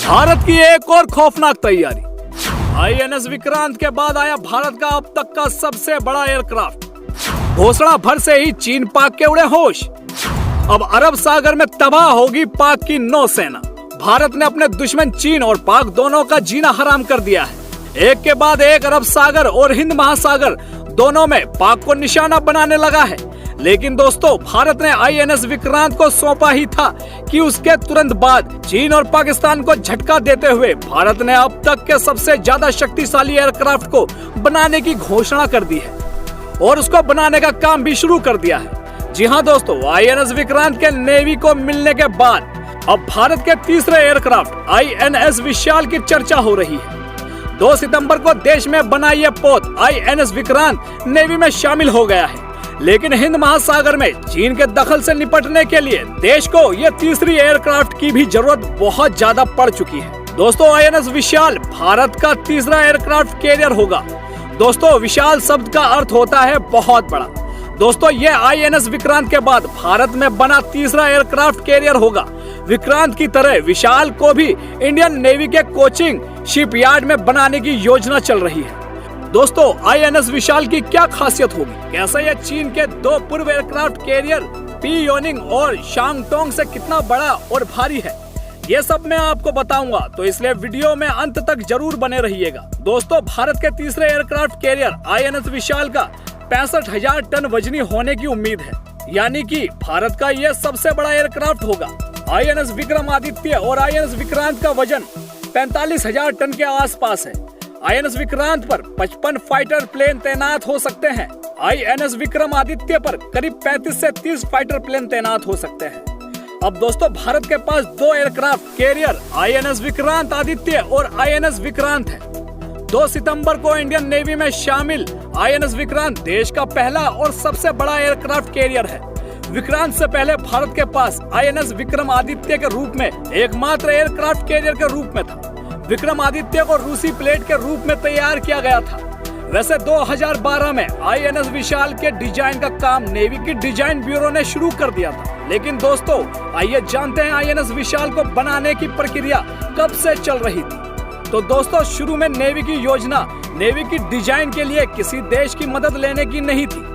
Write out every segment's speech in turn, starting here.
भारत की एक और खौफनाक तैयारी। आईएनएस विक्रांत के बाद आया भारत का अब तक का सबसे बड़ा एयरक्राफ्ट। घोषणा भर से ही चीन पाक के उड़े होश। अब अरब सागर में तबाह होगी पाक की नौसेना। भारत ने अपने दुश्मन चीन और पाक दोनों का जीना हराम कर दिया है। एक के बाद एक अरब सागर और हिंद महासागर दोनों में पाक को निशाना बनाने लगा है। लेकिन दोस्तों, भारत ने आईएनएस विक्रांत को सौंपा ही था कि उसके तुरंत बाद चीन और पाकिस्तान को झटका देते हुए भारत ने अब तक के सबसे ज्यादा शक्तिशाली एयरक्राफ्ट को बनाने की घोषणा कर दी है और उसको बनाने का काम भी शुरू कर दिया है। जी हाँ दोस्तों, आईएनएस विक्रांत के नेवी को मिलने के बाद अब भारत के तीसरे एयरक्राफ्ट आईएनएस विशाल की चर्चा हो रही है। 2 सितंबर को देश में बना ये पोत आईएनएस विक्रांत नेवी में शामिल हो गया है। लेकिन हिंद महासागर में चीन के दखल से निपटने के लिए देश को ये तीसरी एयरक्राफ्ट की भी जरूरत बहुत ज्यादा पड़ चुकी है। दोस्तों, आईएनएस विशाल भारत का तीसरा एयरक्राफ्ट कैरियर होगा। दोस्तों, विशाल शब्द का अर्थ होता है बहुत बड़ा। दोस्तों, ये आईएनएस विक्रांत के बाद भारत में बना तीसरा एयरक्राफ्ट कैरियर होगा। विक्रांत की तरह विशाल को भी इंडियन नेवी के कोचिंग शिपयार्ड में बनाने की योजना चल रही है। दोस्तों, आईएनएस विशाल की क्या खासियत होगी, कैसे यह चीन के 2 पूर्व एयरक्राफ्ट कैरियर पी योनिंग और शांगटोंग से कितना बड़ा और भारी है, ये सब मैं आपको बताऊंगा, तो इसलिए वीडियो में अंत तक जरूर बने रहिएगा। दोस्तों, भारत के तीसरे एयरक्राफ्ट कैरियर आईएनएस विशाल का 65,000 टन वजनी होने की उम्मीद है, यानी कि भारत का यह सबसे बड़ा एयरक्राफ्ट होगा। आईएनएस विक्रमादित्य और आईएनएस विक्रांत का वजन 45,000 टन के आसपास है। आईएनएस विक्रांत पर 55 फाइटर प्लेन तैनात हो सकते हैं। आईएनएस विक्रमादित्य पर करीब 35 से 30 फाइटर प्लेन तैनात हो सकते हैं। अब दोस्तों, भारत के पास 2 aircraft carrier INS Vikrant Aditya और आईएनएस विक्रांत है। 2 सितंबर को इंडियन नेवी में शामिल आईएनएस विक्रांत देश का पहला और सबसे बड़ा एयरक्राफ्ट कैरियर है। विक्रांत से पहले भारत के पास आईएनएस विक्रमादित्य के रूप में एकमात्र एयरक्राफ्ट कैरियर के रूप में था। विक्रमादित्य को रूसी प्लेट के रूप में तैयार किया गया था। वैसे 2012 में आईएनएस विशाल के डिजाइन का काम नेवी की डिजाइन ब्यूरो ने शुरू कर दिया था। लेकिन दोस्तों, आइए जानते हैं आईएनएस विशाल को बनाने की प्रक्रिया कब से चल रही थी। तो दोस्तों, शुरू में नेवी की योजना नेवी की डिजाइन के लिए किसी देश की मदद लेने की नहीं थी।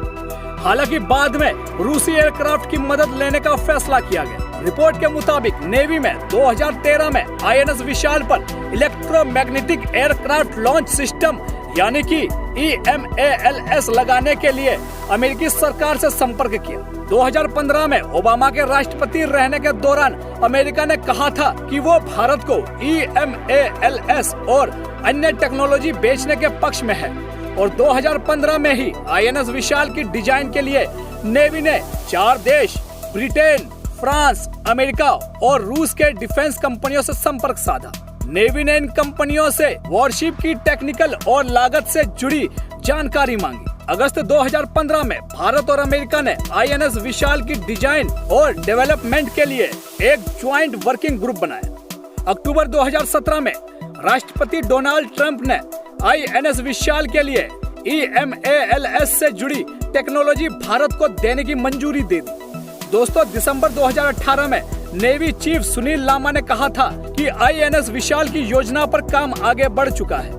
हालांकि बाद में रूसी एयरक्राफ्ट की मदद लेने का फैसला किया गया। रिपोर्ट के मुताबिक नेवी में 2013 में आईएनएस विशाल पर इलेक्ट्रोमैग्नेटिक एयरक्राफ्ट लॉन्च सिस्टम यानी कि EMALS लगाने के लिए अमेरिकी सरकार से संपर्क किया। 2015 में ओबामा के राष्ट्रपति रहने के दौरान अमेरिका ने कहा था कि वो भारत को EMALS और अन्य टेक्नोलॉजी बेचने के पक्ष में है। और 2015 में ही आईएनएस विशाल की डिजाइन के लिए नेवी ने 4 देश ब्रिटेन, फ्रांस, अमेरिका और रूस के डिफेंस कंपनियों से संपर्क साधा। नेवी ने इन कंपनियों से वॉरशिप की टेक्निकल और लागत से जुड़ी जानकारी मांगी। अगस्त 2015 में भारत और अमेरिका ने आईएनएस विशाल की डिजाइन और डेवलपमेंट के लिए एक ज्वाइंट वर्किंग ग्रुप बनाया। अक्टूबर 2017 में राष्ट्रपति डोनाल्ड ट्रंप ने आईएनएस विशाल के लिए EMALS से जुड़ी टेक्नोलॉजी भारत को देने की मंजूरी दे दी। दोस्तों, दिसंबर 2018 में नेवी चीफ सुनील लांबा ने कहा था कि आईएनएस विशाल की योजना पर काम आगे बढ़ चुका है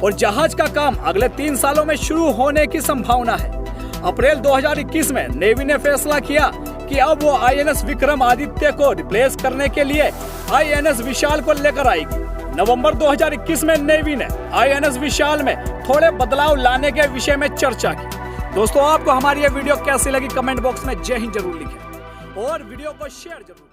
और जहाज का काम अगले 3 सालों में शुरू होने की संभावना है। अप्रैल 2021 में नेवी ने फैसला किया कि अब वो आईएनएस विक्रमादित्य को रिप्लेस करने के लिए आईएनएस विशाल को लेकर आएगी। नवंबर 2021 में नेवी ने आईएनएस विशाल में थोड़े बदलाव लाने के विषय में चर्चा की। दोस्तों, आपको हमारी ये वीडियो कैसी लगी कमेंट बॉक्स में जय हिंद जरूर लिखें और वीडियो को शेयर जरूर।